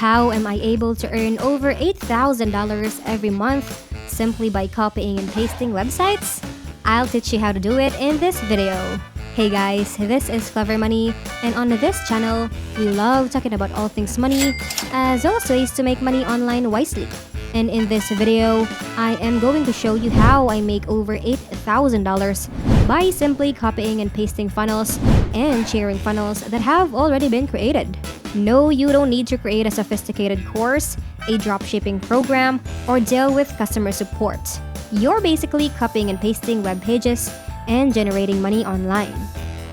How am I able to earn over $8,000 every month simply by copying and pasting websites? I'll teach you how to do it in this video. Hey guys, this is Clever Money, and on this channel, we love talking about all things money, as well as ways to make money online wisely. And in this video, I am going to show you how I make over $8,000 by simply copying and pasting funnels and sharing funnels that have already been created. No, you don't need to create a sophisticated course, a dropshipping program, or deal with customer support. You're basically copying and pasting web pages and generating money online.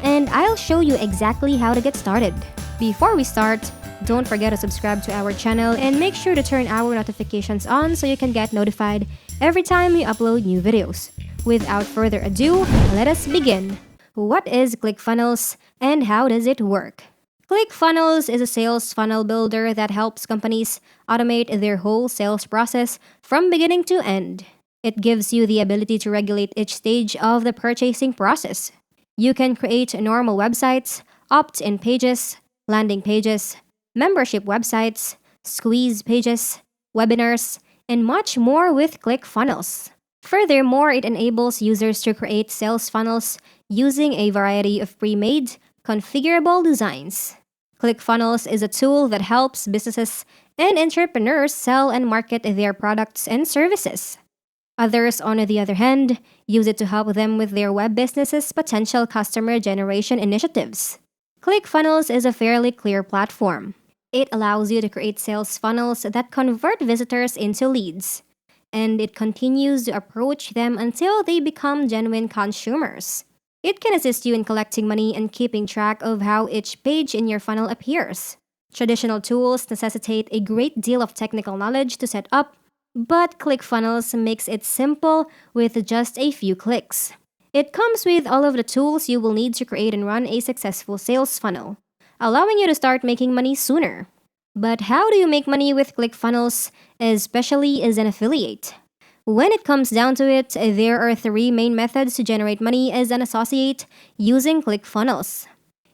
And I'll show you exactly how to get started. Before we start, don't forget to subscribe to our channel and make sure to turn our notifications on so you can get notified every time we upload new videos. Without further ado, let us begin. What is ClickFunnels and how does it work? ClickFunnels is a sales funnel builder that helps companies automate their whole sales process from beginning to end. It gives you the ability to regulate each stage of the purchasing process. You can create normal websites, opt-in pages, landing pages, membership websites, squeeze pages, webinars, and much more with ClickFunnels. Furthermore, it enables users to create sales funnels using a variety of pre-made, configurable designs. ClickFunnels is a tool that helps businesses and entrepreneurs sell and market their products and services. Others, on the other hand, use it to help them with their web business's potential customer generation initiatives. ClickFunnels is a fairly clear platform. It allows you to create sales funnels that convert visitors into leads, and it continues to approach them until they become genuine consumers. It can assist you in collecting money and keeping track of how each page in your funnel appears. Traditional tools necessitate a great deal of technical knowledge to set up, but ClickFunnels makes it simple with just a few clicks. It comes with all of the tools you will need to create and run a successful sales funnel, allowing you to start making money sooner. But how do you make money with ClickFunnels, especially as an affiliate? When it comes down to it, there are three main methods to generate money as an associate using ClickFunnels.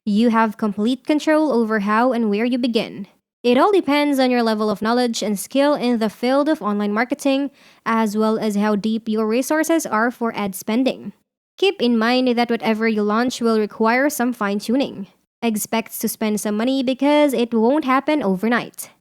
You have complete control over how and where you begin. It all depends on your level of knowledge and skill in the field of online marketing, as well as how deep your resources are for ad spending. Keep in mind that whatever you launch will require some fine-tuning. Expect to spend some money because it won't happen overnight.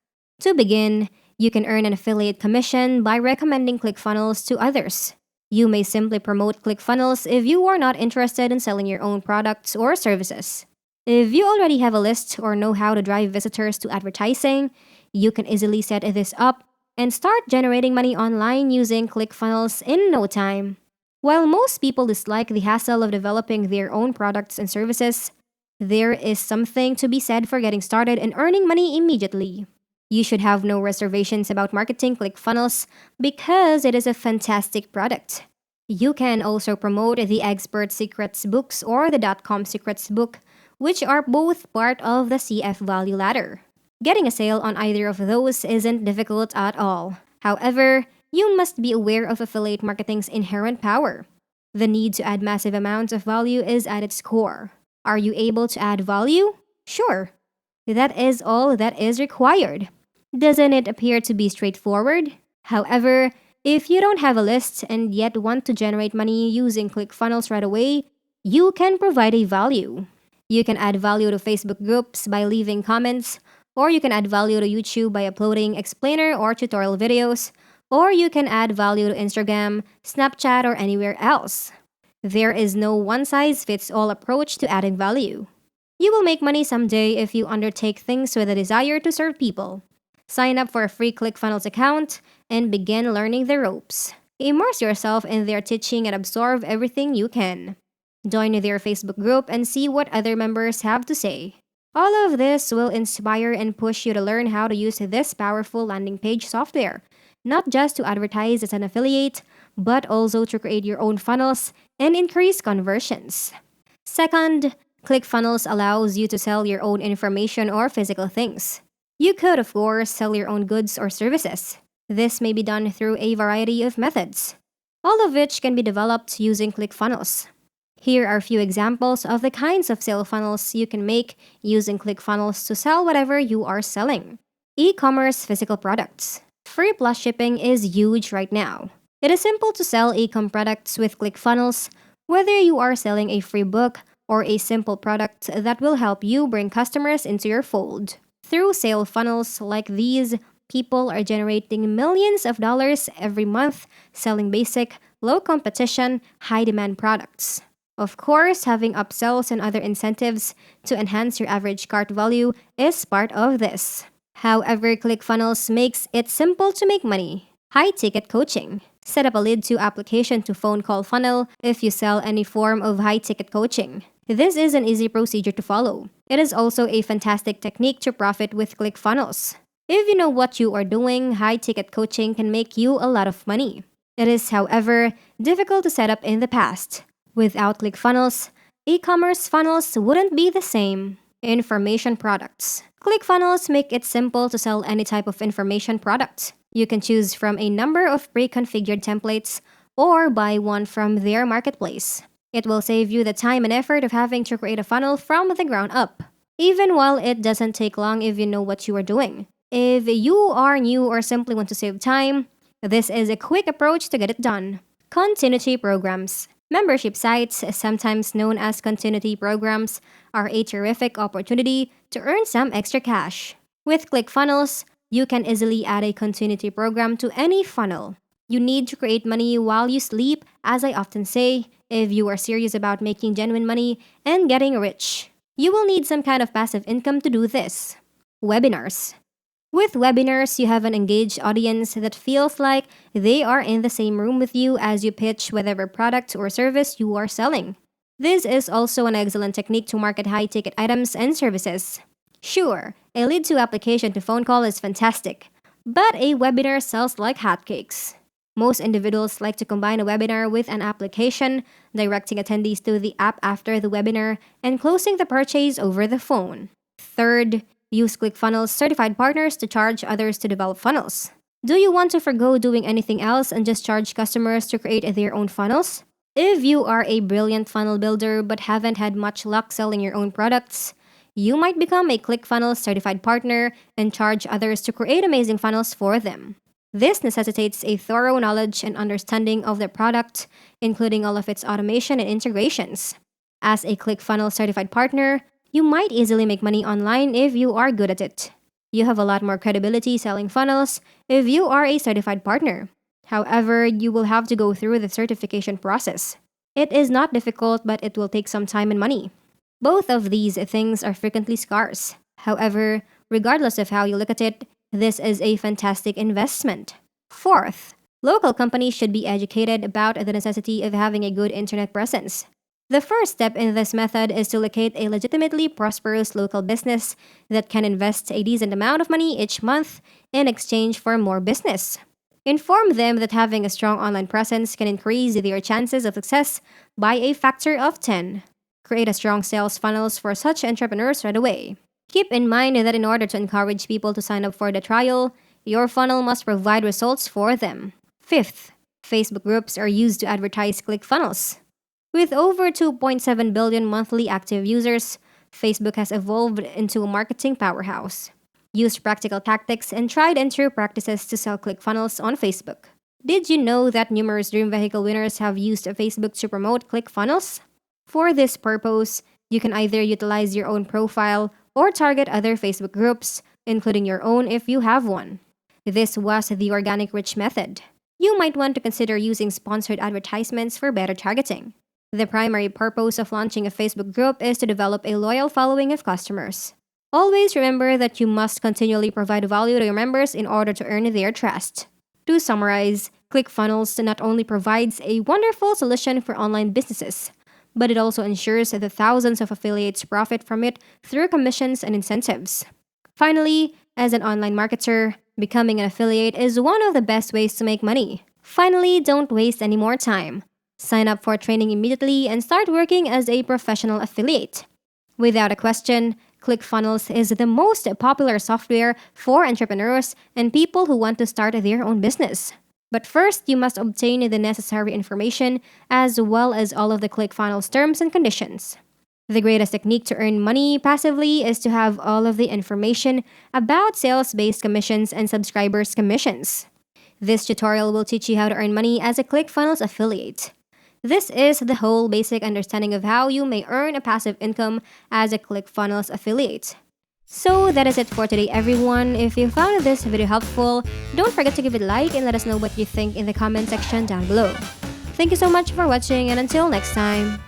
To begin, you can earn an affiliate commission by recommending ClickFunnels to others. You may simply promote ClickFunnels if you are not interested in selling your own products or services. If you already have a list or know how to drive visitors to advertising, you can easily set this up and start generating money online using ClickFunnels in no time. While most people dislike the hassle of developing their own products and services, there is something to be said for getting started and earning money immediately. You should have no reservations about marketing ClickFunnels because it is a fantastic product. You can also promote the Expert Secrets books or the .com Secrets book, which are both part of the CF Value Ladder. Getting a sale on either of those isn't difficult at all. However, you must be aware of affiliate marketing's inherent power. The need to add massive amounts of value is at its core. Are you able to add value? Sure. That is all that is required. Doesn't it appear to be straightforward? However, if you don't have a list and yet want to generate money using ClickFunnels right away, you can provide a value. You can add value to Facebook groups by leaving comments, or you can add value to YouTube by uploading explainer or tutorial videos, or you can add value to Instagram, Snapchat, or anywhere else. There is no one-size-fits-all approach to adding value. You will make money someday if you undertake things with a desire to serve people. Sign up for a free ClickFunnels account and begin learning the ropes. Immerse yourself in their teaching and absorb everything you can. Join their Facebook group and see what other members have to say. All of this will inspire and push you to learn how to use this powerful landing page software, not just to advertise as an affiliate, but also to create your own funnels and increase conversions. Second, ClickFunnels allows you to sell your own information or physical things. You could, of course, sell your own goods or services. This may be done through a variety of methods, all of which can be developed using ClickFunnels. Here are a few examples of the kinds of sale funnels you can make using ClickFunnels to sell whatever you are selling. E-commerce physical products. Free plus shipping is huge right now. It is simple to sell e-com products with ClickFunnels, whether you are selling a free book or a simple product that will help you bring customers into your fold. Through sale funnels like these, people are generating millions of dollars every month selling basic, low competition, high demand products. Of course, having upsells and other incentives to enhance your average cart value is part of this. However, ClickFunnels makes it simple to make money. High ticket coaching. Set up a lead to application to phone call funnel if you sell any form of high ticket coaching. This is an easy procedure to follow. It is also a fantastic technique to profit with ClickFunnels. If you know what you are doing, high ticket coaching can make you a lot of money. It is, however, difficult to set up in the past. Without ClickFunnels, e-commerce funnels wouldn't be the same. Information products. ClickFunnels make it simple to sell any type of information product. You can choose from a number of pre-configured templates or buy one from their marketplace. It will save you the time and effort of having to create a funnel from the ground up, even while it doesn't take long if you know what you are doing. If you are new or simply want to save time, this is a quick approach to get it done. Continuity programs. Membership sites, sometimes known as continuity programs, are a terrific opportunity to earn some extra cash. With ClickFunnels, you can easily add a continuity program to any funnel. You need to create money while you sleep, as I often say, if you are serious about making genuine money and getting rich. You will need some kind of passive income to do this. Webinars. With webinars, you have an engaged audience that feels like they are in the same room with you as you pitch whatever product or service you are selling. This is also an excellent technique to market high-ticket items and services. Sure, a lead to application to phone call is fantastic, but a webinar sells like hotcakes. Most individuals like to combine a webinar with an application, directing attendees to the app after the webinar, and closing the purchase over the phone. Third, use ClickFunnels certified partners to charge others to develop funnels. Do you want to forgo doing anything else and just charge customers to create their own funnels? If you are a brilliant funnel builder but haven't had much luck selling your own products, you might become a ClickFunnels certified partner and charge others to create amazing funnels for them. This necessitates a thorough knowledge and understanding of the product, including all of its automation and integrations. As a ClickFunnels certified partner, you might easily make money online if you are good at it. You have a lot more credibility selling funnels if you are a certified partner. However, you will have to go through the certification process. It is not difficult, but it will take some time and money. Both of these things are frequently scarce. However, regardless of how you look at it, this is a fantastic investment. Fourth, local companies should be educated about the necessity of having a good internet presence. The first step in this method is to locate a legitimately prosperous local business that can invest a decent amount of money each month in exchange for more business. Inform them that having a strong online presence can increase their chances of success by a factor of 10. Create a strong sales funnels for such entrepreneurs right away. Keep in mind that in order to encourage people to sign up for the trial, your funnel must provide results for them. Fifth, Facebook groups are used to advertise ClickFunnels. With over 2.7 billion monthly active users, Facebook has evolved into a marketing powerhouse. Use practical tactics and tried and true practices to sell ClickFunnels on Facebook. Did you know that numerous Dream Vehicle winners have used Facebook to promote ClickFunnels? For this purpose, you can either utilize your own profile or target other Facebook groups, including your own if you have one. This was the organic reach method. You might want to consider using sponsored advertisements for better targeting. The primary purpose of launching a Facebook group is to develop a loyal following of customers. Always remember that you must continually provide value to your members in order to earn their trust. To summarize, ClickFunnels not only provides a wonderful solution for online businesses, but it also ensures that thousands of affiliates profit from it through commissions and incentives. Finally, as an online marketer, becoming an affiliate is one of the best ways to make money. Finally, don't waste any more time. Sign up for training immediately and start working as a professional affiliate. Without a question, ClickFunnels is the most popular software for entrepreneurs and people who want to start their own business. But first, you must obtain the necessary information as well as all of the ClickFunnels terms and conditions. The greatest technique to earn money passively is to have all of the information about sales-based commissions and subscribers' commissions. This tutorial will teach you how to earn money as a ClickFunnels affiliate. This is the whole basic understanding of how you may earn a passive income as a ClickFunnels affiliate. So that is it for today, everyone. If you found this video helpful, don't forget to give it a like and let us know what you think in the comment section down below. Thank you so much for watching, and until next time.